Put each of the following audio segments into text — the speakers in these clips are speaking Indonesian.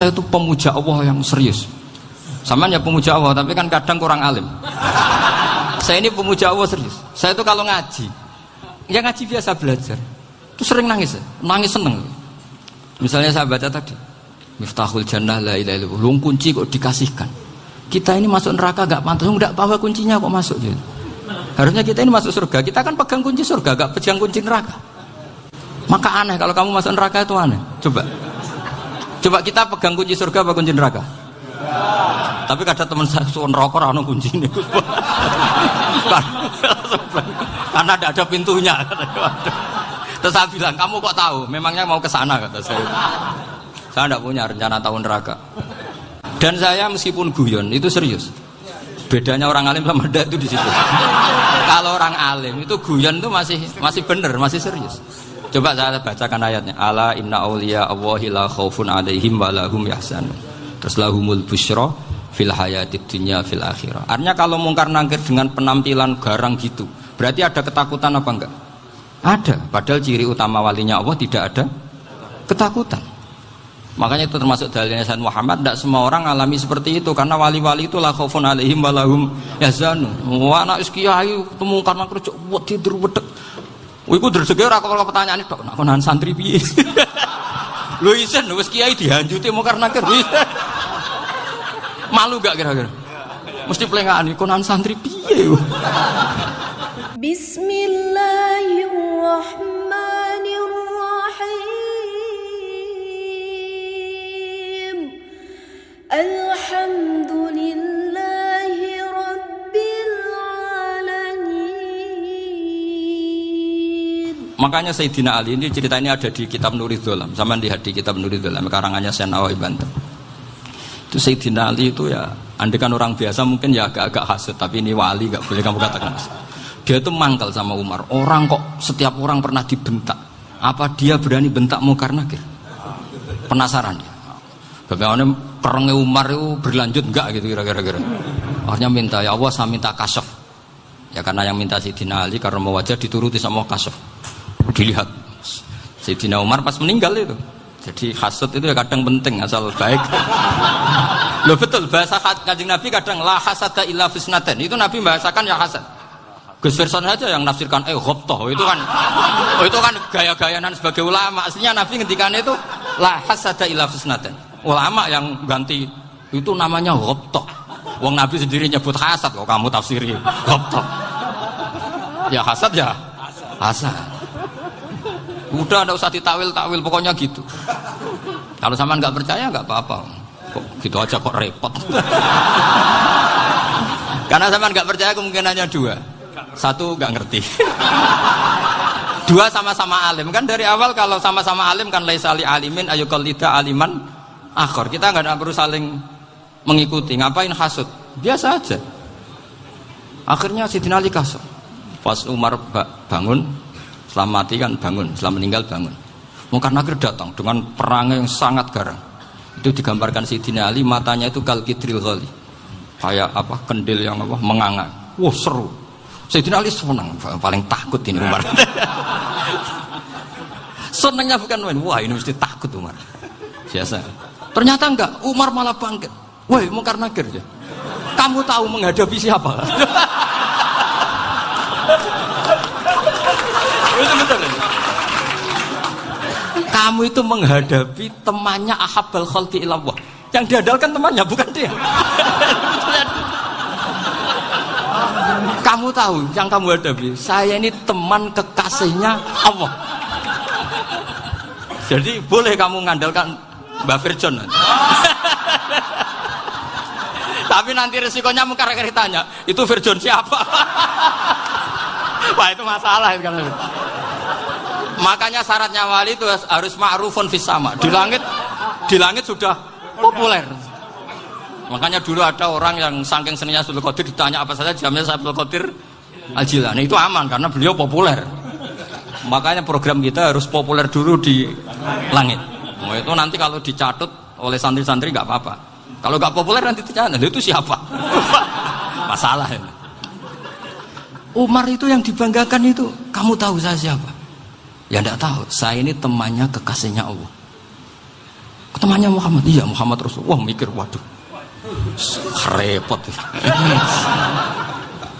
Saya itu pemuja Allah yang serius. Sama ya pemuja Allah, tapi kan kadang kurang alim. Saya ini pemuja Allah serius. Saya itu kalau ngaji, ya ngaji biasa belajar, itu sering nangis, nangis seneng. Misalnya saya baca tadi, Miftahul Jannah la ilaha illallah, luang kunci kok dikasihkan. Kita ini masuk neraka gak pantas, enggak bawa kuncinya kok masuk gitu. Harusnya kita ini masuk surga, kita kan pegang kunci surga, gak pegang kunci neraka. Maka aneh kalau kamu masuk neraka itu aneh. Coba kita pegang kunci surga apa kunci neraka? Tapi kadang teman saya suon rokok rano kunci ini. Karena tidak ada pintunya. Terus saya bilang, kamu kok tahu? Memangnya mau ke sana kata saya. Saya tidak punya rencana tahun neraka. Dan saya meskipun guyon itu serius. Bedanya orang alim sama ndak itu di situ. Kalau orang alim itu guyon itu masih benar, masih serius. Coba saya bacakan ayatnya. Ala inna awliya Allahi la khaufun alaihim wa lahum yahzanun. Terus lahumul busyra fil hayatid dunya fil akhirah. Artinya kalau mungkar nangkir dengan penampilan garang gitu, berarti ada ketakutan apa enggak? Ada. Padahal ciri utama walinya Allah tidak ada ketakutan. Makanya itu termasuk dalilnya Sayyid Muhammad. Tidak semua orang alami seperti itu, karena wali-wali itu la khaufun alaihim wa lahum yahzanun. Wah anak kiai mungkar nangkir cok tidur wedek. Iku dreseke ora kok pertanyaan tok nek konan santri piye. Lho isen wis kiai dihanjuti mungkar nakir. Malu gak kira-kira? Mesti plengane konan santri piye. Bismillahirrahmanirrahim. Alhamdulillahi rabbil alamin. Makanya Sayyidina Ali ini ceritanya ada di kitab Nurul Dholam. Sama lihat di kitab Nurul Dholam karangannya Syekh Nawawi Banten. Itu Sayyidina Ali itu ya, andekan orang biasa mungkin ya agak-agak hasut, tapi ini wali gak boleh kamu katakan. Dia itu mangkal sama Umar. Orang kok setiap orang pernah dibentak. Apa dia berani bentak mungkar nakir? Penasaran dia. Bagaimana perangnya Umar itu berlanjut enggak gitu kira-kira. Akhirnya minta, ya Allah saya minta kasyaf. Ya karena yang minta Sayyidina Ali karena mau wajah dituruti sama kasyaf. Dilihat Sayyidina Umar pas meninggal itu. Jadi hasud itu ya kadang penting asal baik. Loh betul, bahasa Kanjeng Nabi kadang la hasada illa fisnaten. Itu Nabi bahasakan ya hasad. Gus Verson saja yang nafsirkan ghobtoh itu kan gaya-gayanan sebagai ulama. Aslinya Nabi ngendikannya itu la hasada illa fisnaten. Ulama yang ganti itu namanya ghobtoh. Wong Nabi sendiri nyebut hasad kok kamu tafsiri ghobtoh. Ya hasad ya hasad. Udah enggak usah ditawil-tawil pokoknya gitu. Kalau sampean enggak percaya enggak apa-apa. Kok gitu aja kok repot. Karena sampean enggak percaya kemungkinannya dua. Satu enggak ngerti. Dua sama-sama alim. Kan dari awal kalau sama-sama alim kan laisa li alimin ayuqallida aliman akhir. Kita enggak perlu saling mengikuti. Ngapain hasud? Biasa aja. Akhirnya Sayyidina Ali kasar. Pas Umar bangun, setelah mati kan bangun, setelah meninggal bangun. Mungkar nakir datang dengan perang yang sangat garang. Itu digambarkan Sayyidina Ali, matanya itu kalkidril ghali. Kayak apa? Kendil yang apa? Menganga. Wah, seru. Sayyidina Ali senang, paling takut ini Umar. Senangnya bukan main. Wah, ini mesti takut Umar. Biasa. Ternyata enggak, Umar malah bangkit. Woi, mungkar nakir ya. Kamu tahu menghadapi siapa? Itu betul. Kamu itu menghadapi temannya ahabbal khalqi ilallah. Yang diandalkan temannya bukan dia. Kamu tahu yang kamu hadapi, saya ini teman kekasihnya Allah. Jadi boleh kamu mengandalkan Mbak Virjon. Tapi nanti resikonya mungkar nakir tanya, itu Virjon siapa? Wah itu masalah itu kan. Makanya syaratnya wali itu harus ma'rufun fis sama. Di langit sudah populer. Makanya dulu ada orang yang saking seninya Abdul Qadir ditanya apa saja jamnya Abdul Qadir Al-Jilani, itu aman karena beliau populer. Makanya program kita harus populer dulu di langit. Nah, itu nanti kalau dicatut oleh santri-santri nggak apa-apa. Kalau nggak populer nanti dicatat, itu siapa? Masalah ini. Umar itu yang dibanggakan itu, kamu tahu saya siapa? Ya enggak tahu, saya ini temannya kekasihnya Allah. Temannya Muhammad, iya Muhammad Rasulullah. Wah mikir, waduh, repot.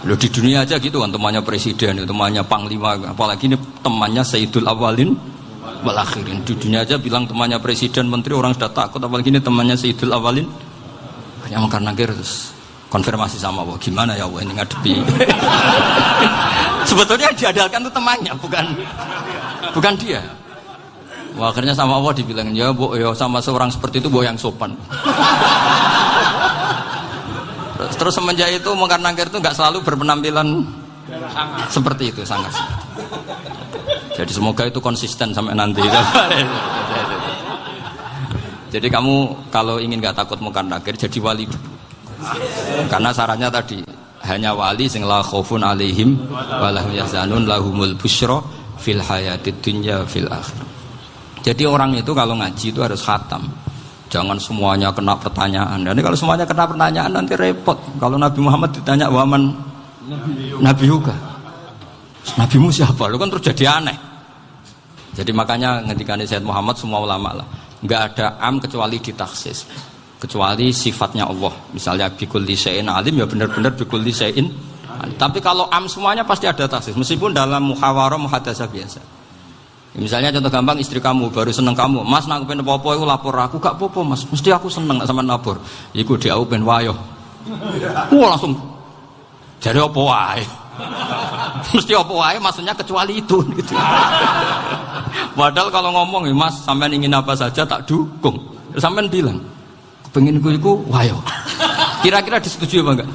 Loh di dunia aja gitu kan, temannya presiden, temannya panglima, apalagi ini temannya Sayyidul Awalin wal Akhirin. Di dunia aja bilang temannya presiden, menteri, orang sudah takut, apalagi ini temannya Sayyidul Awalin. Yang karena terus konfirmasi sama Allah, gimana ya Allah ini ngadepi. Sebetulnya diadalkan itu temannya, bukan dia. Wah, akhirnya sama Allah dibilang, ya bu, ya sama seorang seperti itu bu yang sopan. Terus semenjak itu Mungkar Nakir itu nggak selalu berpenampilan seperti itu, sangat. Jadi semoga itu konsisten sampai nanti. Jadi kamu kalau ingin nggak takut Mungkar Nakir, jadi wali dulu. Karena syaratnya tadi hanya wali sing la khaufun alaihim wa lahum yahzanun lahumul busyra fil hayatid dunya fil akhirah. Jadi orang itu kalau ngaji itu harus khatam. Jangan semuanya kena pertanyaan. Dan kalau semuanya kena pertanyaan nanti repot. Kalau Nabi Muhammad ditanya waman Nabi juga. Nabimu siapa? Lu kan terus jadi aneh. Jadi makanya ketika Sayyid Muhammad semua ulama lah, nggak ada am kecuali ditaksis. Kecuali sifatnya Allah. Misalnya bikulli syai'in alim ya benar-benar bikulli syai'in. Tapi kalau am semuanya pasti ada taksis. Meskipun dalam muhawarah muhadasah biasa. Misalnya contoh gampang, istri kamu baru seneng kamu, mas nak pengen apa-apa aku lapor aku, gak apa-apa mas, mesti aku seneng gak sama lapor. Iku dia aku pengen wayo. Wah langsung jadi apa wae. Mesti apa wae maksudnya kecuali itu gitu. Padahal kalau ngomong mas sampean ingin apa saja tak dukung. Sampean bilang pengen iku wayo. Kira-kira disetujui apa enggak?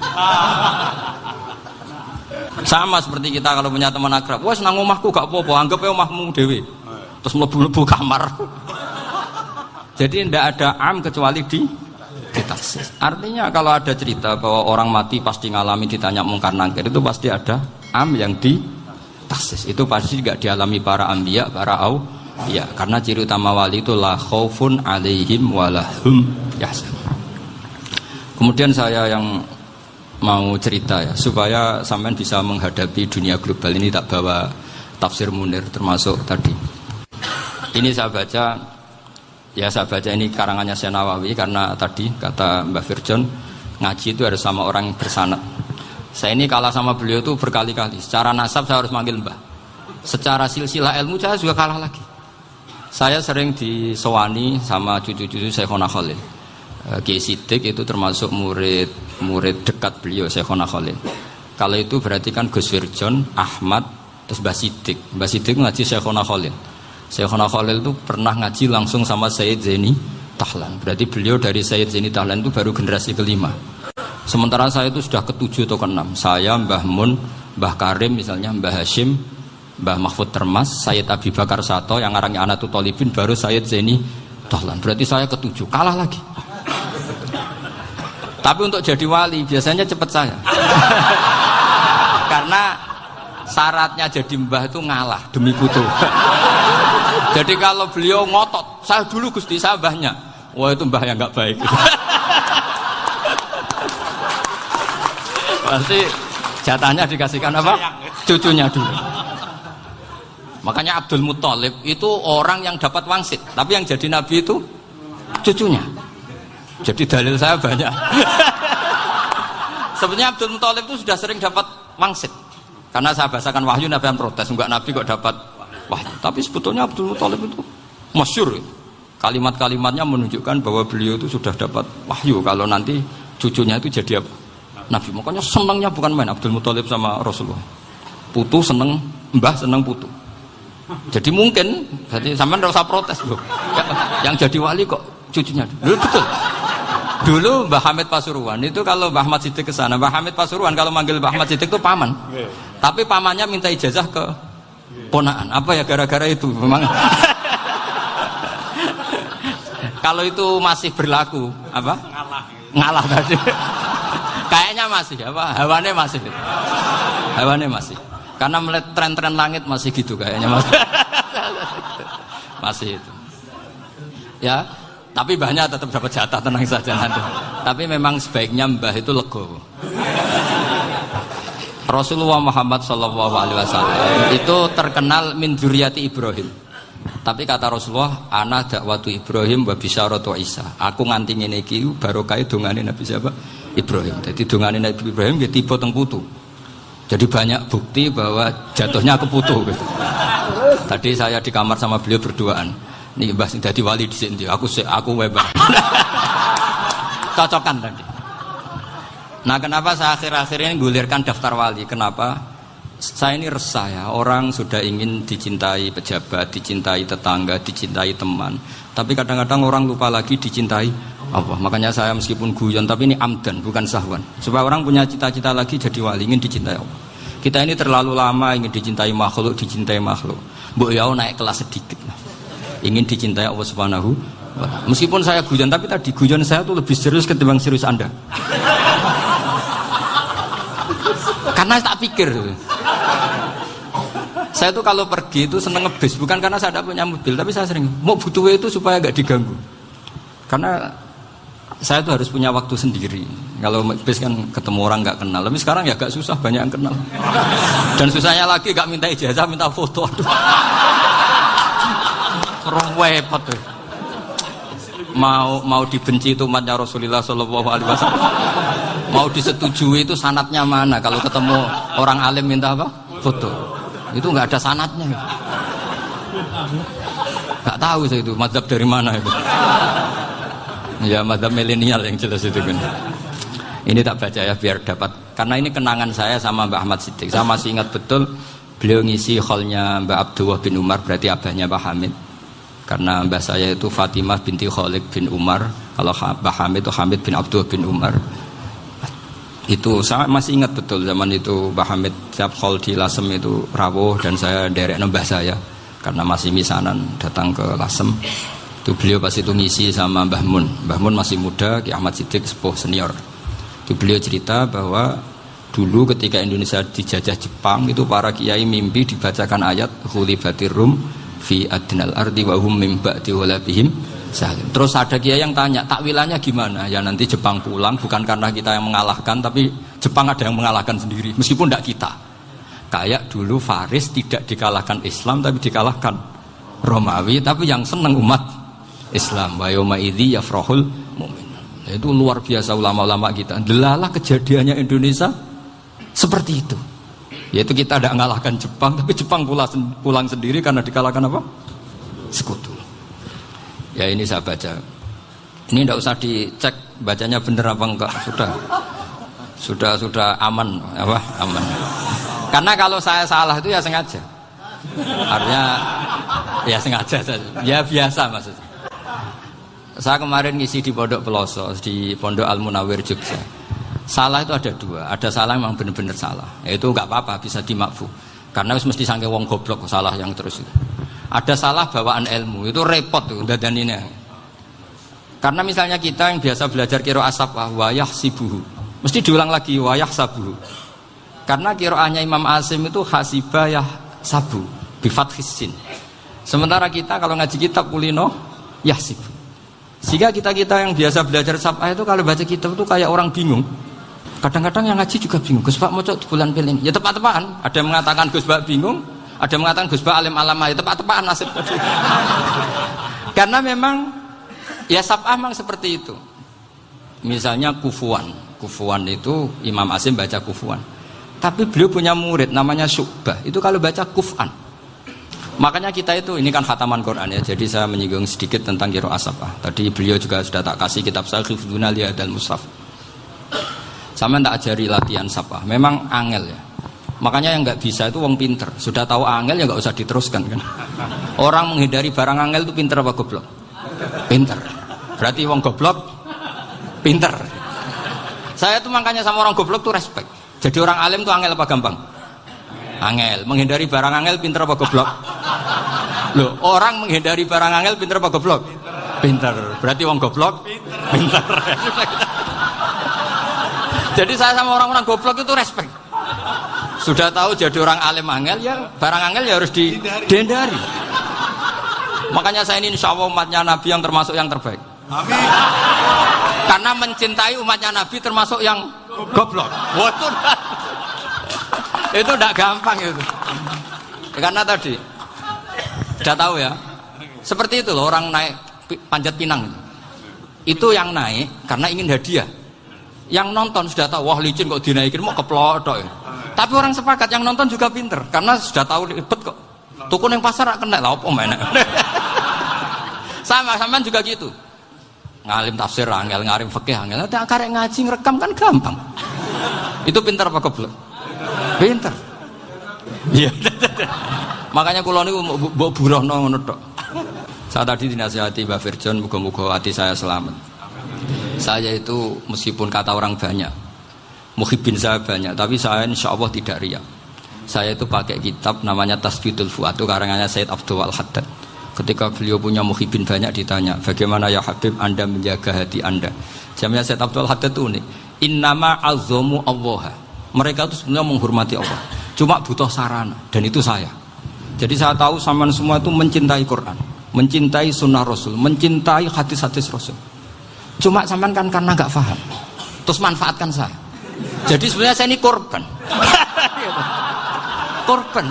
Sama seperti kita kalau punya teman akrab, wah senang omahku gak apa-apa, anggap ya omahmu dewe, terus mlebu-mlebu kamar. Jadi tidak ada am kecuali ditaksis. Artinya kalau ada cerita bahwa orang mati pasti ngalami ditanya Mungkar Nakir, itu pasti ada am yang ditaksis. Itu pasti juga dialami para anbiya, para auliya. Karena ciri utama wali itu la khaufun alaihim walahum yahzanun. Kemudian saya yang mau cerita ya, supaya sampean bisa menghadapi dunia global ini, tak bawa tafsir Munir termasuk tadi. Ini saya baca ini karangannya Syekh Nawawi, karena tadi kata Mbah Firjon ngaji itu harus sama orang yang bersanad. Saya ini kalah sama beliau itu berkali-kali. Secara nasab saya harus manggil Mbah. Secara silsilah ilmu saya juga kalah lagi. Saya sering disewani sama cucu-cucu Syekhona Khalil. Kiai Siddiq itu termasuk murid dekat beliau Syekhona Khalil. Kalau itu berarti kan Gus Wirjon, Ahmad, terus Mbah Siddiq. Mbah Siddiq ngaji Syekhona Khalil. Syekhona Khalil itu pernah ngaji langsung sama Sayyid Zaini Tahlan. Berarti beliau dari Sayyid Zaini Tahlan itu baru generasi kelima. Sementara saya itu sudah ke-7 atau ke-6. Saya, Mbah Mun, Mbah Karim misalnya, Mbah Hashim, Mbah Mahfud Termas, Sayyid Abi Bakar Sato yang arangnya Anatul Talibin, baru Sayyid Zaini Tahlan. Berarti saya ke-7, kalah lagi. Tapi untuk jadi wali biasanya cepat saya. Karena syaratnya jadi mbah itu ngalah demi putu. Jadi kalau beliau ngotot, saya dulu Gusti, saya mbahnya. Wah itu mbah yang nggak baik. Pasti jatahnya dikasihkan apa? Cucunya dulu. Makanya Abdul Muthalib itu orang yang dapat wangsit, tapi yang jadi nabi itu cucunya. Jadi dalil saya banyak. Sebenarnya Abdul Muthalib itu sudah sering dapat wangsit. Karena saya bahasakan wahyu, Nabi yang protes, enggak Nabi kok dapat wahyu. Tapi sebetulnya Abdul Muthalib itu masyhur. Kalimat-kalimatnya menunjukkan bahwa beliau itu sudah dapat wahyu kalau nanti cucunya itu jadi apa? Nabi. Makanya senangnya bukan main Abdul Muthalib sama Rasulullah. Putu seneng, mbah seneng putu. Jadi mungkin, jadi sampean enggak usah protes loh. Yang jadi wali kok cucunya. Dulu betul. Dulu Mbah Hamid Pasuruan itu kalau Mbah Ahmad Siddiq ke sana, Mbah Hamid Pasuruan kalau manggil Mbah Ahmad Siddiq itu paman. Tapi pamannya minta ijazah ke ponaan. Apa ya gara-gara itu memang. Kalau itu masih berlaku, apa? Ngalah tadi. Kayaknya masih, apa? Hawane masih. Hawane masih. Karena melihat tren-tren langit masih gitu kayaknya masih. Masih itu. Ya. Tapi mbahnya tetap dapat jatah, tenang saja nanti. Tapi memang sebaiknya mbah itu legowo. Rasulullah Muhammad SAW itu terkenal min dzurriyyati Ibrahim. Tapi kata Rasulullah, ana dakwatu Ibrahim wa bisyaratu Isa. Aku nganti ngene iki barokah dongane Nabi siapa? Ibrahim. Jadi dongane Nabi Ibrahim dia tiba teng putu. Jadi banyak bukti bahwa jatuhnya ke putu gitu. Tadi saya di kamar sama beliau berduaan. Nih Mbah sing dadi wali di sini. Aku webah. Cocokan tadi. Nah, kenapa saya akhir-akhir ini gulirkan daftar wali? Kenapa? Saya ini resah ya, orang sudah ingin dicintai pejabat, dicintai tetangga, dicintai teman. Tapi kadang-kadang orang lupa lagi dicintai Allah. Makanya saya meskipun guyon, tapi ini amdan, bukan sahwan. Supaya orang punya cita-cita lagi jadi wali, ingin dicintai Allah. Kita ini terlalu lama ingin dicintai makhluk, Mbok yau naik kelas sedikit lah. Ingin dicintai Allah Subhanahu wa Ta'ala. Meskipun saya guyon, tapi tadi guyon saya tuh lebih serius ketimbang serius Anda. Karena tak pikir. Saya tuh kalau pergi itu seneng ngebis, bukan karena saya tidak punya mobil, tapi saya sering mau butuh itu supaya gak diganggu. Karena saya tuh harus punya waktu sendiri. Kalau ngebis kan ketemu orang gak kenal, tapi sekarang ya gak susah, banyak yang kenal. Dan susahnya lagi gak minta ijazah, minta foto. Repot tuh. Mau dibenci itu umatnya Rasulullah SAW, mau disetujui itu sanatnya mana? Kalau ketemu orang alim minta apa? Foto. Itu nggak ada sanatnya. Nggak tahu saya itu mazhab dari mana itu. Ya mazhab milenial yang jelas itu kan. Ini tak baca ya biar dapat. Karena ini kenangan saya sama Mbak Ahmad Siddiq. Saya masih ingat betul beliau ngisi hallnya Mbak Abdullah bin Umar, berarti abahnya Mbak Hamid. Karena mbah saya itu Fatimah binti Khalid bin Umar. Kalau Mbah Hamid itu Hamid bin Abdullah bin Umar. Itu saya masih ingat betul zaman itu Mbah Hamid siap hall di Lasem itu rawuh dan saya derek nembah saya karena masih misanan datang ke Lasem. Itu beliau pas itu ngisi sama Mbah Mun. Mbah Mun masih muda, Ki Ahmad Siddiq sepuh senior. Itu beliau cerita bahwa dulu ketika Indonesia dijajah Jepang itu para kiai mimpi dibacakan ayat Khulibatir Rum fi adnal ardi wa hum min ba'di walabihim salim. Terus ada kiai yang tanya, takwilannya gimana? Ya nanti Jepang pulang bukan karena kita yang mengalahkan, tapi Jepang ada yang mengalahkan sendiri, meskipun tidak kita. Kayak dulu Faris tidak dikalahkan Islam, tapi dikalahkan Romawi, tapi yang senang umat Islam. Wa yauma idzi yafrahul mu'min. Itu luar biasa ulama-ulama kita. Delalah kejadiannya Indonesia seperti itu. Yaitu kita tidak mengalahkan Jepang, tapi Jepang pulang sendiri karena dikalahkan apa? Sekutu. Ya ini saya baca. Ini tidak usah dicek bacanya benar apa enggak, sudah aman apa? Aman. Karena kalau saya salah itu ya sengaja. Artinya ya sengaja saja. Ya biasa maksudnya. Saya kemarin ngisi di Pondok Peloso, di Pondok Al Munawir Jogja. Salah itu ada dua, ada salah memang benar-benar salah. Ya itu enggak apa-apa, bisa dimakfu. Karena mesti sangke wong goblok salah yang terus itu. Ada salah bawaan ilmu, itu repot tuh dadaninnya. Karena misalnya kita yang biasa belajar qiraah sabah wayah sibuhu, mesti diulang lagi wayah sabuhu. Karena qiraahnya Imam Asim itu hasibah yah sabu bi fathis sin. Sementara kita kalau ngaji kitab kulino yahsib. Sehingga kita yang biasa belajar sabah itu kalau baca kitab itu kayak orang bingung. Kadang-kadang yang ngaji juga bingung. Gus Pak mocok di bulan pilih. Ya tepat-tepatan. Ada yang mengatakan Gus Pak bingung, ada yang mengatakan Gus Pak alim alama. Ya tepat-tepatan nasib. Karena memang ya sabah memang seperti itu. Misalnya kufuan. Kufuan itu Imam Asim baca kufuan. Tapi beliau punya murid namanya Syu'bah. Itu kalau baca kuf'an. Makanya kita itu, ini kan khataman Quran ya. Jadi saya menyinggung sedikit tentang qiraah sabah. Tadi beliau juga sudah tak kasih kitab saya Hifdzuna Liyadal Mushaf. Sama tak ajari latihan sabah. Memang angel ya. Makanya yang nggak bisa itu wong pinter. Sudah tahu angel ya nggak usah diteruskan kan. Orang menghindari barang angel itu pinter apa goblok? Pinter. Berarti wong goblok pinter. Saya tuh makanya sama orang goblok tuh respect. Jadi orang alim tuh angel apa gampang? Angel. Menghindari barang angel pinter apa goblok? Loh, orang menghindari barang angel pinter apa goblok? Pinter. Berarti wong goblok pinter. Jadi saya sama orang-orang goblok itu respect. Sudah tahu jadi orang alim angel ya barang angel ya harus dihindari. Makanya saya ini insya Allah umatnya Nabi yang termasuk yang terbaik. Amin. Karena mencintai umatnya Nabi termasuk yang goblok. Itu tidak gampang itu. Karena tadi sudah tahu ya Seperti itu loh orang naik panjat pinang itu yang naik karena ingin hadiah. Yang nonton sudah tahu, wah licin kok dinaikin mau keplotok ya. Tapi orang sepakat yang nonton juga pinter karena sudah tahu ribet kok. Tukun yang pasar kena lah apa mana. Sama juga gitu. Ngalim tafsir angel, ngalim fikih angel. Tapi karek ngaji ngerekam kan gampang. Itu pinter apa goblok? Pinter. Iya. Makanya kula niku mbok burohno ngono tok. Saya tadi dinasihati Mbak Firjon, muga-muga hati saya selamat. Saya itu meskipun kata orang banyak, muhibbin saya banyak, tapi saya insya Allah tidak riya. Saya itu pakai kitab namanya Tasbidul Fuad, itu karangannya Said Abdul Al-Haddad. Ketika beliau punya muhibbin banyak ditanya, bagaimana ya Habib Anda menjaga hati Anda? Jamnya Said Abdul Al-Haddad itu unik. Innama azzamu Allah. Mereka itu sebenarnya menghormati Allah, cuma butuh sarana, dan itu saya. Jadi saya tahu sampean semua itu mencintai Quran, mencintai sunnah Rasul, mencintai hadis-hadis Rasul. Cuma sampean kan karena nggak paham, terus manfaatkan saya. Jadi sebenarnya saya ini korban. Korban.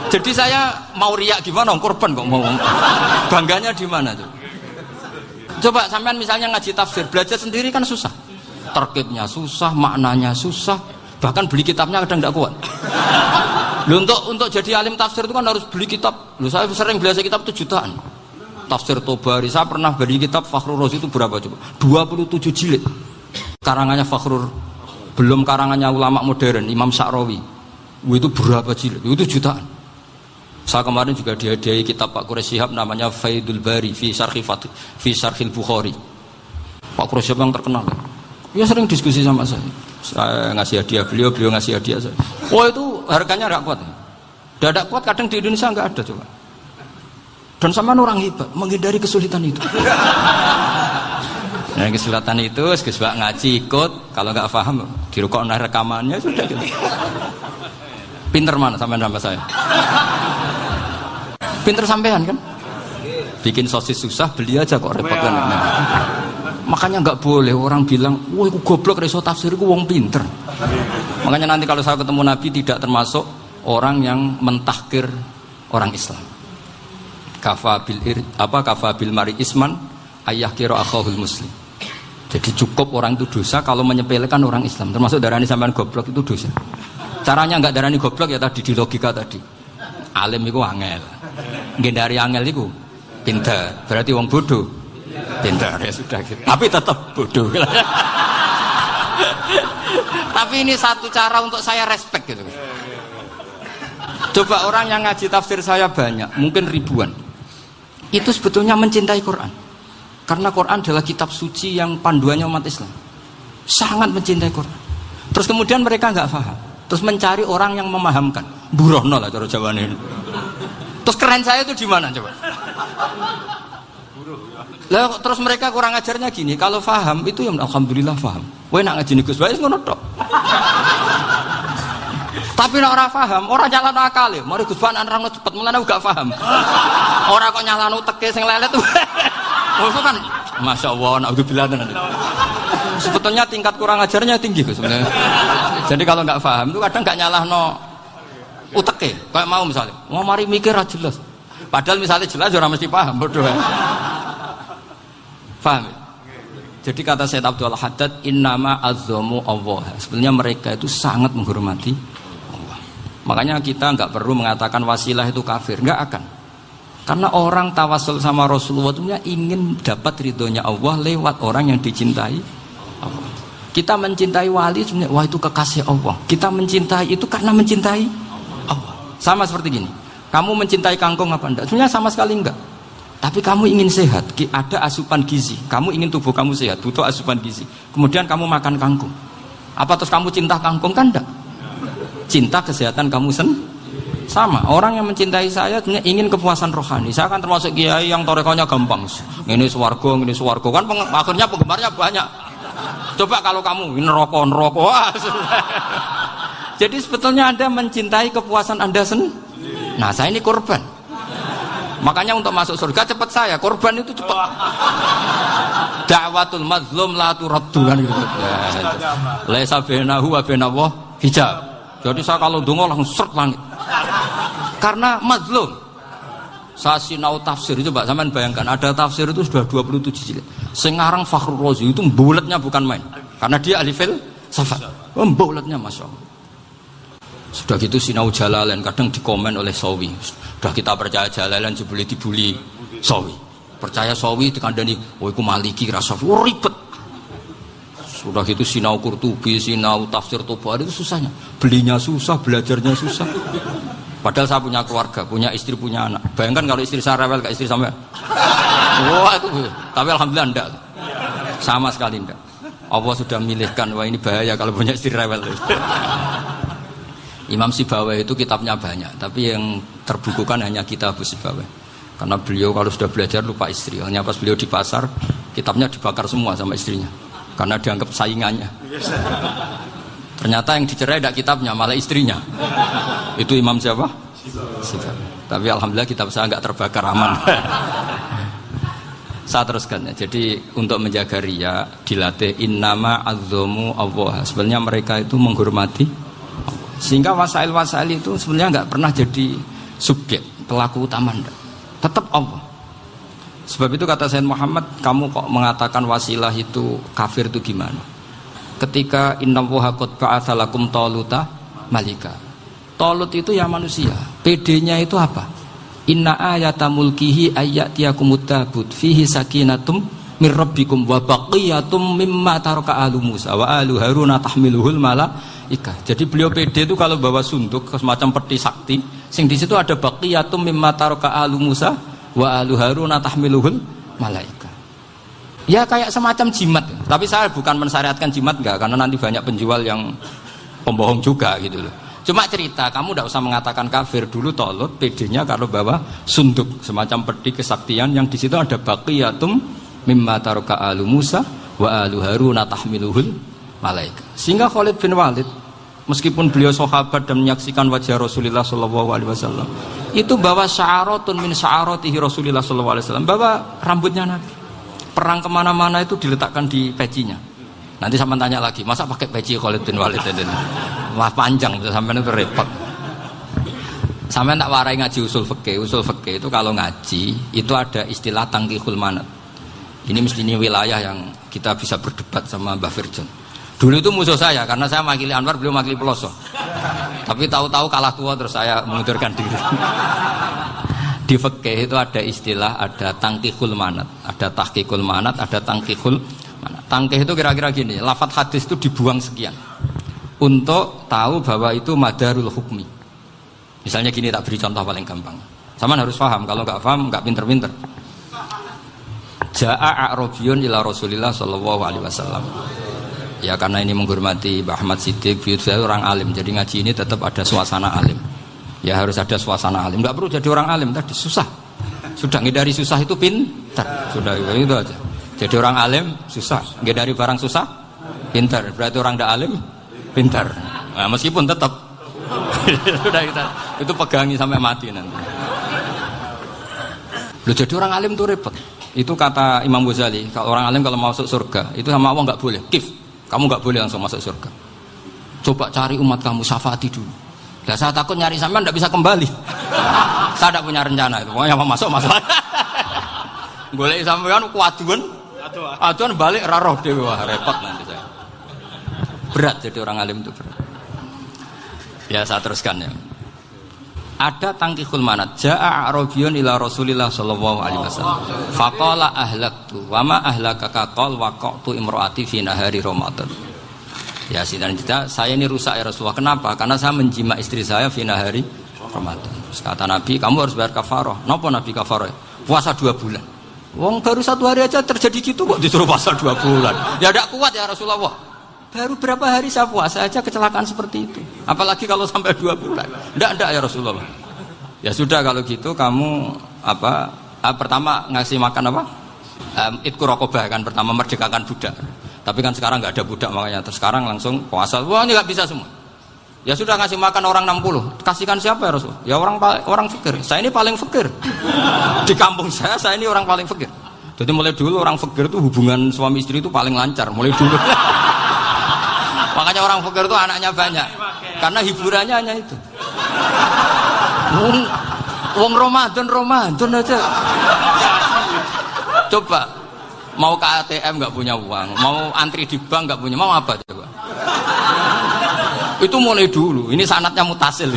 Jadi saya mau riak gimana? Korban kok mau. Bangganya di mana tuh? Coba sampean misalnya ngaji tafsir, belajar sendiri kan susah. Terkitnya susah, maknanya susah, bahkan beli kitabnya kadang nggak kuat. Loh, untuk jadi alim tafsir itu kan harus beli kitab. Loh, saya sering belajar kitab itu jutaan. Tafsir Tobari, saya pernah beli kitab Fakhrur Razi itu berapa coba? 27 jilid. Karangannya Fakhrur, belum karangannya ulama modern, Imam Sya'rawi. Itu berapa jilid? Itu jutaan. Saya kemarin juga dihadiahi kitab Pak Quraish Shihab namanya Faidul Bari fi Syarhil Bukhari. Pak Quraish Shihab yang terkenal. Dia sering diskusi sama saya. Saya ngasih hadiah beliau ngasih hadiah saya. Oh itu harganya nggak kuat. Tidak kuat kadang di Indonesia nggak ada coba. Dan sama orang hebat menghindari kesulitan itu. Nah kesulitan itu, sebab ngaji ikut, kalau nggak paham dirukok rekamannya sudah gitu. Pinter mana sampean sama saya? Pinter sampean kan? Bikin sosis susah, beli aja kok repot kan. Nah, makanya nggak boleh orang bilang, wah aku goblok reso tafsir, aku wong pinter. Makanya nanti kalau saya ketemu Nabi tidak termasuk orang yang mentahkir orang Islam. Kafabil mari isman ayah kira akhahul muslim. Jadi cukup orang itu dosa kalau menyepelekan orang Islam. Termasuk darani sampean goblok itu dosa. Caranya nggak darani goblok ya tadi di logika tadi. Alim itu angel. Gendari angel itu pinter. Berarti wong bodoh. Pinter ya sudah gitu. Tapi tetap bodoh. Tapi ini satu cara untuk saya respect gitu. Coba orang yang ngaji tafsir saya banyak, mungkin ribuan. Itu sebetulnya mencintai Quran. Karena Quran adalah kitab suci yang panduannya umat Islam. Sangat mencintai Quran. Terus kemudian mereka nggak paham. Terus mencari orang yang memahamkan. Burohno lah cara jawabannya. Terus keren saya itu di mana coba? Lah terus mereka kurang ajarnya gini, kalau paham itu ya alhamdulillah paham. Kowe nak ngaji Gus Bae ngono tok. Tapi nek ora paham, ora nyalano akal ya. Mari Gus Bae nerangno cepet, mulane gak paham. Ora kok nyalano teke sing lelet. Oh kan masyaallah naudzubillah tenan. Sebetulnya tingkat kurang ajarnya tinggi Gus sebenarnya. Jadi kalau nggak paham itu kadang nggak nyalahno uteke. Kayak mau misalnya, mau mari mikir aja jelas. Padahal misalnya jelas orang mesti paham bodoh. Paham ya? Jadi kata Said Abdul Haddad, innama azzamu Allah. Sebenarnya mereka itu sangat menghormati Allah. Makanya kita nggak perlu mengatakan wasilah itu kafir, nggak akan. Karena orang tawasul sama Rasulullah itu ingin dapat ridhonya Allah lewat orang yang dicintai Allah. Kita mencintai wali sebenarnya, wah itu kekasih Allah. Kita mencintai itu karena mencintai Allah. Sama seperti gini, kamu mencintai kangkung apa enggak? Sebenarnya sama sekali enggak. Tapi kamu ingin sehat, ada asupan gizi. Kamu ingin tubuh kamu sehat, butuh asupan gizi. Kemudian kamu makan kangkung. Apa terus kamu cinta kangkung kan enggak? Cinta kesehatan kamu sama. Orang yang mencintai saya ingin kepuasan rohani. Saya kan termasuk kiai yang torekonya gampang. Ini swarga kan akhirnya penggemarnya banyak. Coba kalau kamu ini neraka. Jadi sebetulnya Anda mencintai kepuasan Anda sendiri. Nah, saya ini korban. Makanya untuk masuk surga cepat saya, korban itu cepat. Da'watul mazlum la turaddu kan gitu. Laisa bainahu wa bainallah hijab. Jadi saya kalau donga langsung seret langit. Karena mazlum. Saya sinau tafsir, coba sampean bayangkan ada tafsir itu sudah 27 jilid. Sing ngarang Fakhrul Razi itu bulatnya bukan main. Karena dia ahli filsafat. Bulatnya Masya Allah. Sudah gitu sinau Jalalain kadang dikomen oleh Sawi. Sudah kita percaya Jalalain boleh dibuli Sawi. Percaya Sawi dikandani, "Oh iku Maliki rasa ribet." Sudah gitu sinau Qurtubi, sinau tafsir Tabari itu susahnya. Belinya susah, belajarnya susah. Padahal saya punya keluarga, punya istri, punya anak. Bayangkan kalau istri saya rewel kayak istri sampai. Wah itu. Tapi alhamdulillah enggak. Sama sekali enggak. Allah sudah milihkan, wah ini bahaya kalau punya istri rewel. Imam Sibawai itu kitabnya banyak, tapi yang terbukukan hanya kitab Sibawai. Karena beliau kalau sudah belajar lupa istri. Hanya pas beliau di pasar, kitabnya dibakar semua sama istrinya. Karena dianggap saingannya. Ternyata yang dicerai tidak kitabnya, malah istrinya. Itu Imam siapa? Sibawai. Tapi alhamdulillah kitab saya nggak terbakar, aman. Saya teruskan ya. Jadi untuk menjaga riya dilatih innama azzamu Allah. Sebenarnya mereka itu menghormati Allah. Sehingga wasail-wasail itu sebenarnya nggak pernah jadi subjek pelaku utama, tetap Allah. Sebab itu kata Sayyid Muhammad, kamu kok mengatakan wasilah itu kafir itu gimana? Ketika innallaha qad ba'atsa lakum taluta malika. Talut itu ya manusia. PD-nya itu apa? Inna ayata mulkihi ayyatiyakumut tabut fihi sakinatum mir rabbikum wa baqiyatum mimma taraka alu Musa wa alu Haruna tahmiluhul malaika. Jadi beliau PD itu kalau bawa sunduk semacam peti sakti, sing di situ ada baqiyatum mimma taraka alu Musa wa alu Haruna tahmiluhul malaika. Ya kayak semacam jimat. Tapi saya bukan mensyariatkan jimat enggak, karena nanti banyak penjual yang pembohong juga gitu loh. Cuma cerita, kamu tidak usah mengatakan kafir. Dulu Talut PD-nya kalau bawa sunduk semacam peti kesaktian yang di situ ada baqiyatum mimma taraka alu Musa wa alu Haruna tahmiluhul malaika. Sehingga Khalid bin Walid meskipun beliau sahabat dan menyaksikan wajah Rasulullah sallallahu alaihi wasallam, itu bawa sya'aratun min sya'aratihi Rasulullah sallallahu alaihi wasallam, bawa rambutnya Nabi. Perang kemana-mana itu diletakkan di pecinya. Nanti sampai tanya lagi, masa pakai peci Khalid bin Walid ini? Wah panjang, sampai itu repot. Sampai tak warai ngaji usul fikih. Usul fikih itu kalau ngaji itu ada istilah tangkihul manat. Ini mesti ini wilayah yang kita bisa berdebat sama Mbah Firjon. Dulu itu musuh saya karena saya makili Anwar, beliau makili Peloso. Tapi tahu-tahu kalah tua terus saya mengundurkan diri. Di fikih itu ada istilah, ada tangkihul manat, ada tahqiqul manat, ada tangkihul manat. Tangkih itu kira-kira gini, lafadz hadis itu dibuang sekian untuk tahu bahwa itu madarul hukmi. Misalnya gini, tak beri contoh paling gampang. Sama harus paham, kalau nggak paham nggak pinter-pinter. Ja'a a'rabiyun ila Rasulillah sallallahu alaihi wasallam. Ya karena ini menghormati Mbah Ahmad Siddiq, beliau orang alim, jadi ngaji ini tetap ada suasana alim. Ya harus ada suasana alim. Nggak perlu jadi orang alim tadi, susah. Sudah ngindari susah itu pintar. Sudah itu aja. Jadi orang alim susah, ngindari barang susah pintar. Berarti orang tidak alim pintar. Nah, meskipun tetap sudah kita itu pegangi sampai mati nanti. Loh, jadi orang alim itu repot. Itu kata Imam Ghazali, kalau orang alim kalau masuk surga itu sama Allah nggak boleh. Kif, kamu nggak boleh langsung masuk surga. Coba cari umat kamu, syafaati dulu. Nah, saya takut nyari sampean tidak bisa kembali. Saya tidak punya rencana itu. Pokoknya masuk. Boleh sampean kuaduan. Aduan balik raroh dewe, wah repot nanti saya. Berat jadi orang alim itu berat. Ya saya teruskan ya. Ada tangkihul manat. Ja'a a'rabiyun ila Rasulillah sallallahu alaihi wasallam. Faqala ahlaktu wa ma ahlakaka qal waqa'tu imraati fi nahari Ramadan. Ya sidang kita, saya ini rusak ya Rasulullah. Kenapa? Karena saya menjima istri saya fi nahari Ramadan. Terus kata Nabi, kamu harus bayar kafarah. Napa Nabi kafarah? Puasa 2 bulan. Wong baru 1 hari aja terjadi gitu kok disuruh puasa 2 bulan. Ya tidak kuat ya Rasulullah. Baru berapa hari saya puasa aja kecelakaan seperti itu. Apalagi kalau sampai 2 bulan. Tidak ya Rasulullah. Ya sudah kalau gitu kamu pertama ngasih makan apa? Itqu raqabah kan, pertama merdekakan budak. Tapi kan sekarang nggak ada budak, makanya terus sekarang langsung puasa. Wah ini nggak bisa semua. Ya sudah ngasih makan orang 60. Kasihkan siapa ya Rasul? Ya orang fakir. Saya ini paling fakir. Di kampung saya ini orang paling fakir. Jadi mulai dulu orang fakir itu hubungan suami istri itu paling lancar. Mulai dulu. Makanya orang fakir itu anaknya banyak. Karena hiburannya hanya itu. Wong Ramadan aja. Coba mau ke ATM nggak punya uang, mau antri di bank nggak punya, mau apa coba? Itu mulai dulu. Ini sanatnya mutasil.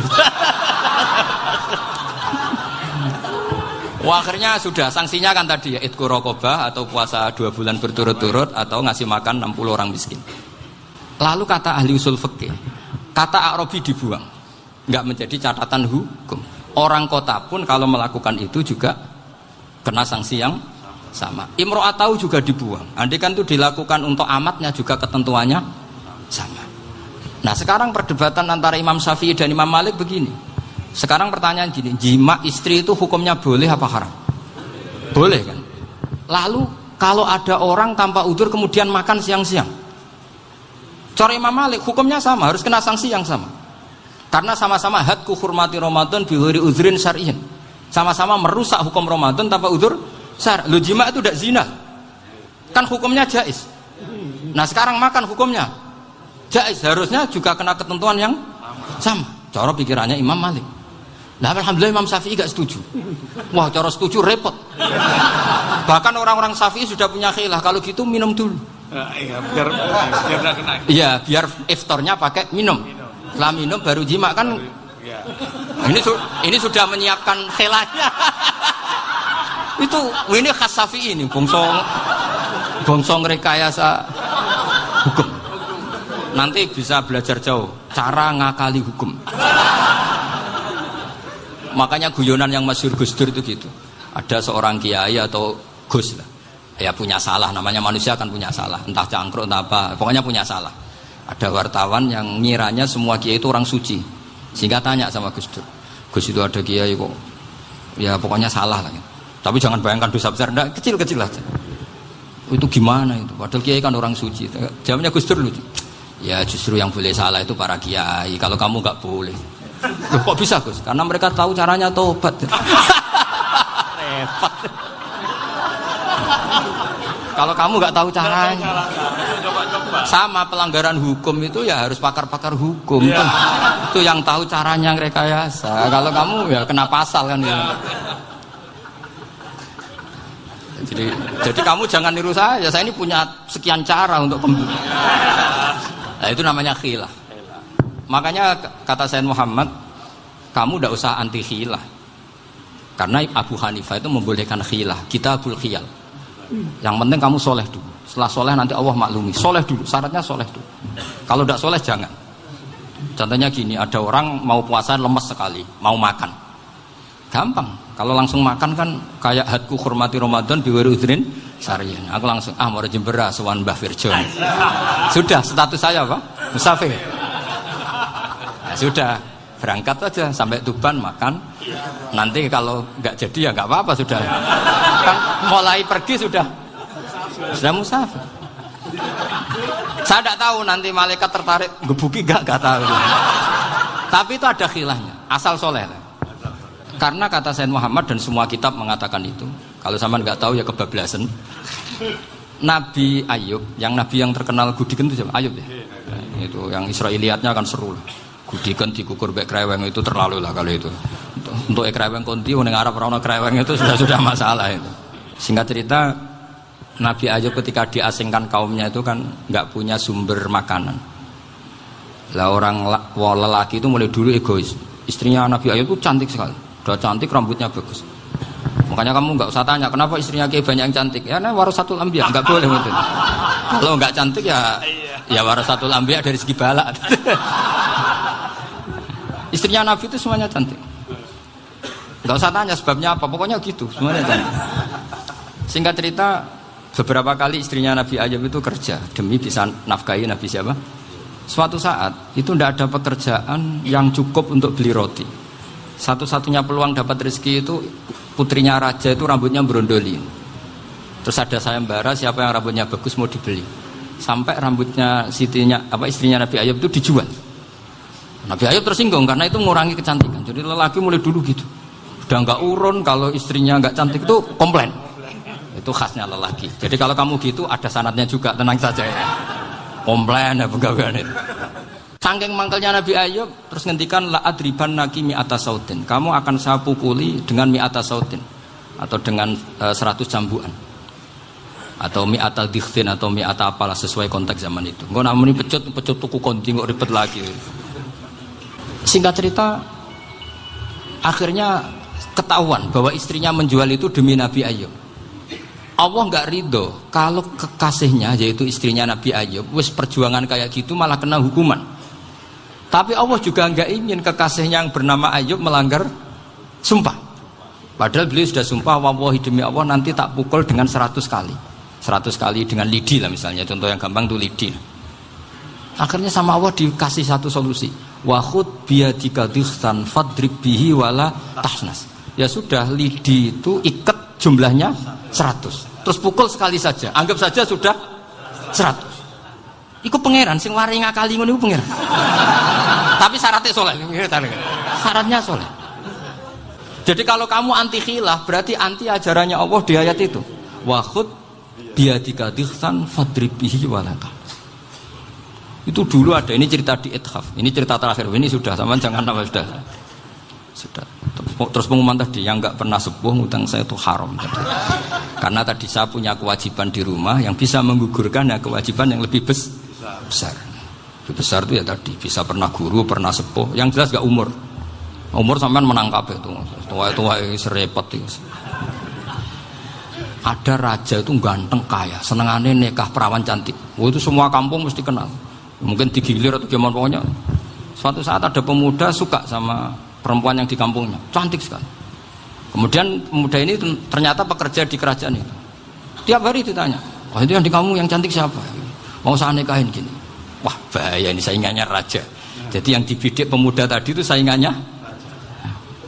Wah, akhirnya sudah sanksinya kan tadi ya idku raqabah atau puasa 2 bulan berturut-turut atau ngasih makan 60 orang miskin. Lalu kata ahli usul fikih, kata A'rabi dibuang, nggak menjadi catatan hukum. Orang kota pun kalau melakukan itu juga kena sanksi yang sama. Imro'atau juga dibuang. Andai kan itu dilakukan untuk amatnya juga ketentuannya sama. Nah sekarang perdebatan antara Imam Syafi'i dan Imam Malik begini. Sekarang pertanyaan gini, jima istri itu hukumnya boleh apa haram? Boleh kan? Lalu kalau ada orang tanpa udzur kemudian makan siang-siang, cara Imam Malik hukumnya sama, harus kena sanksi yang sama. Karena sama-sama hadku hurmati Ramadan bighairi udzrin syar'iyyin. Sama-sama merusak hukum Ramadan tanpa udzur syar'. Lu jima itu tidak zina. Kan hukumnya jaiz. Nah, sekarang makan hukumnya jaiz, harusnya juga kena ketentuan yang sama. Cara pikirannya Imam Malik. Nah, alhamdulillah Imam Syafi'i gak setuju. Wah, cara setuju repot. Bahkan orang-orang Syafi'i sudah punya khilaf, kalau gitu minum dulu. Iya, biar gak kena. Iya, biar iftarnya pakai minum. Setelah minum baru jima kan. Ya. Ini sudah menyiapkan khilafnya. Ini khas Syafi'i ini, bongsong rekayasa hukum. Nanti bisa belajar jauh cara ngakali hukum. Makanya guyonan yang masyhur Gus Dur itu gitu. Ada seorang kiai atau Gus lah, ya punya salah, namanya manusia kan punya salah, entah cangkruk entah apa, pokoknya punya salah. Ada wartawan yang ngiranya semua kiai itu orang suci, sehingga tanya sama Gus Dur, Gus itu ada kiai kok, ya pokoknya salah lah. Tapi jangan bayangkan dosa besar, enggak, kecil-kecil aja. Itu gimana itu? Padahal kiai kan orang suci. Jawabnya Gus Dur lucu. Ya justru yang boleh salah itu para kiai. Kalau kamu nggak boleh. Loh, kok bisa Gus? Karena mereka tahu caranya tobat. Repot. Kalau kamu nggak tahu caranya, sama pelanggaran hukum itu ya harus pakar-pakar hukum. Ya. Itu yang tahu caranya rekayasa. Kalau kamu ya kena pasal kan. Ya. Jadi kamu jangan niru saya. Saya ini punya sekian cara untuk nah, itu namanya khilah. Makanya kata Sayyid Muhammad, kamu tidak usah anti khilah. Karena Abu Hanifah itu membolehkan khilah, kitabul khiyal. Yang penting kamu soleh dulu. Setelah soleh nanti Allah maklumi. Soleh dulu, syaratnya soleh dulu. Kalau tidak soleh jangan. Contohnya gini, ada orang mau puasa lemes sekali, mau makan. Gampang. Kalau langsung makan kan kayak hadku hormati Ramadan biwiri udrin syar'iyyin. Aku langsung mau jembera sowan Mbah Firjon. Sudah status saya apa? Musafir. Ya, sudah berangkat aja sampai Tuban makan. Nanti kalau nggak jadi ya nggak apa-apa sudah. Kan mulai pergi sudah musafir. Saya tidak tahu nanti malaikat tertarik gebuki nggak tahu. Tapi itu ada khilafnya. Asal soleh. Karena kata Sayyid Muhammad dan semua kitab mengatakan itu. Kalau sama nggak tahu ya kebablasan. Nabi Ayub, yang nabi yang terkenal gudikan itu siapa? Ayub ya. Nah, itu yang Israiliyatnya kan seru lah. Gudikan dikukur bek kreweng itu terlalu lah kalau itu. Untuk kreweng konti ning Arab ora ono kreweng itu sudah masalah itu. Singkat cerita, Nabi Ayub ketika diasingkan kaumnya itu kan nggak punya sumber makanan. Lah orang lelaki itu mulai dulu egois. Istrinya Nabi Ayub itu cantik sekali. Udah cantik, rambutnya bagus. Makanya kamu nggak usah tanya kenapa istrinya kayak banyak yang cantik. Ya, nah warasatul anbiya nggak boleh gitu. Kalau nggak cantik ya warasatul anbiya dari segi balak. Istrinya Nabi itu semuanya cantik. Nggak usah tanya sebabnya apa, pokoknya gitu, semuanya cantik. Singkat cerita, beberapa kali istrinya Nabi Ayub itu kerja demi bisa nafkahi Nabi siapa. Suatu saat itu tidak ada pekerjaan yang cukup untuk beli roti. Satu-satunya peluang dapat rezeki itu putrinya raja itu rambutnya berondoli. Terus ada sayembara siapa yang rambutnya bagus mau dibeli. Sampai rambutnya istrinya Nabi Ayub itu dijual. Nabi Ayub tersinggung karena itu mengurangi kecantikan. Jadi lelaki mulai dulu gitu. Udah nggak urun kalau istrinya nggak cantik itu komplain. Itu khasnya lelaki. Jadi kalau kamu gitu ada sanadnya juga, tenang saja ya. Komplain ya pegawaian itu. Saking mangkelnya Nabi Ayub terus ngendikan la adriban naki mi'ata sautin. Kamu akan saya pukuli dengan mi'ata sautin atau dengan 100 cambukan. Atau mi'ata dikhtin atau mi'ata apalah sesuai konteks zaman itu. Engko namuni pecut tuku konti kok ribet lagi. Singkat cerita akhirnya ketahuan bahwa istrinya menjual itu demi Nabi Ayub. Allah nggak ridho kalau kekasihnya yaitu istrinya Nabi Ayub wis perjuangan kayak gitu malah kena hukuman. Tapi Allah juga nggak ingin kekasihnya yang bernama Ayub melanggar sumpah. Padahal beliau sudah sumpah, wallahi demi Allah nanti tak pukul dengan 100 kali. 100 kali dengan lidi lah misalnya, contoh yang gampang itu lidi. Akhirnya sama Allah dikasih satu solusi. Wa khud biyadika dikhtan fadrib bihi wala tahnas. Ya sudah, lidi itu ikat jumlahnya 100. Terus pukul sekali saja. Anggap saja sudah 100. Iku pangeran sing wari ngakali ngono iku pangeran. Tapi syaratnya soleh. Syaratnya soleh. Jadi kalau kamu anti khilaf berarti anti ajarannya Allah di ayat itu. Wa khud biyadika dikhtan fadrib bihi wala tahnas. Itu dulu ada, ini cerita di Ithaf. Ini cerita terakhir. Ini sudah, sama jangan nama sudah. Terus pengumuman tadi yang nggak pernah sepuh ngutang saya itu haram. Karena tadi saya punya kewajiban di rumah yang bisa menggugurkan ya kewajiban yang lebih besar. Lebih besar itu ya tadi bisa pernah guru, pernah sepuh. Yang jelas nggak umur. Umur sampean menangkap itu. Tua serepet itu. Ada raja itu ganteng kaya, senengannya nikah perawan cantik. Oh, itu semua kampung mesti kenal. Mungkin digilir atau gimana pokoknya. Suatu saat ada pemuda suka sama perempuan yang di kampungnya, cantik sekali. Kemudian pemuda ini ternyata pekerja di kerajaan itu. Tiap hari ditanya, wah itu yang di kampung yang cantik siapa? Mau saya nikahin gini. Wah bahaya ini saingannya raja. Jadi yang dibidik pemuda tadi itu saingannya.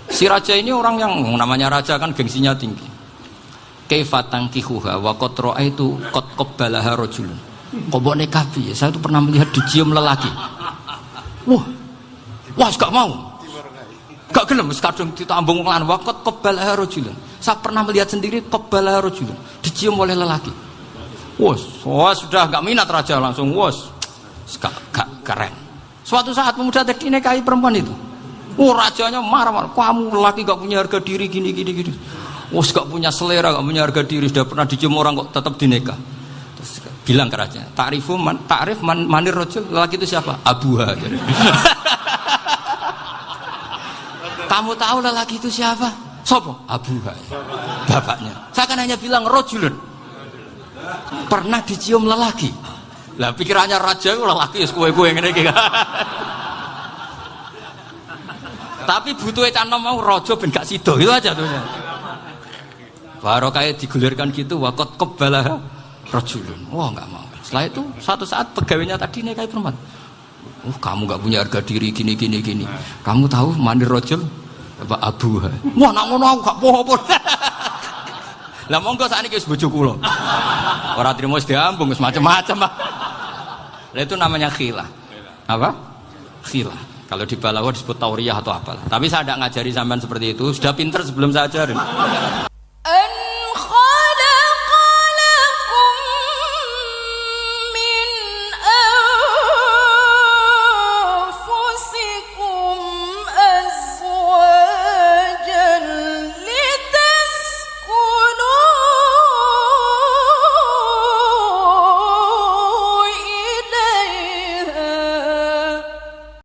Si raja ini orang yang namanya raja kan gengsinya tinggi. Kaifatang kihuha wa qad ra'aitu qad qabbalaha rajulun. Kok mbok nikah piye? Saya itu pernah melihat dicium lelaki. Wah gak mau. Gak gelem wis kadung ditambung lan waqat qabbalaha rajulun. Saya pernah melihat sendiri qabbalaha rajulun, dicium oleh lelaki. Wah sudah gak minat raja langsung gak keren. Suatu saat pemuda tadi nikahi perempuan itu. Rajanya marah-marah, kamu lelaki gak punya harga diri gini. Gak punya selera, gak punya harga diri, sudah pernah dicium orang kok tetap dinikah. Terus bilang ke raja, ta'rif manir rajul, lelaki itu siapa? Abuha. Kamu tahu lelaki itu siapa? Sopo? Abuha. Bapaknya. Saya kan hanya bilang rajulun. Pernah dicium lelaki. Lah pikirannya raja lelaki wis kowe-kowe ngene iki. Tapi butuhe canom mau raja ben gak sida. Itu aja tuh. Baru kayak digulirkan gitu waqat qabbalah rajulun. Wah enggak mau. Setelah itu suatu saat pegawainya tadi nikahi perempuan. Kamu gak punya harga diri gini. Kamu tahu manir rajul? Pak Abu. Wah nak ngono aku gak apa-apa. Lah monggo sakniki wis bojo kula. Ora trimo wis diambung wis macam-macam. Lah itu namanya khilah. Apa? Khilah. Kalau di Balawa disebut tauriyah atau apalah. Tapi saya tidak ngajari sampean seperti itu. Sudah pinter sebelum saya ajarin.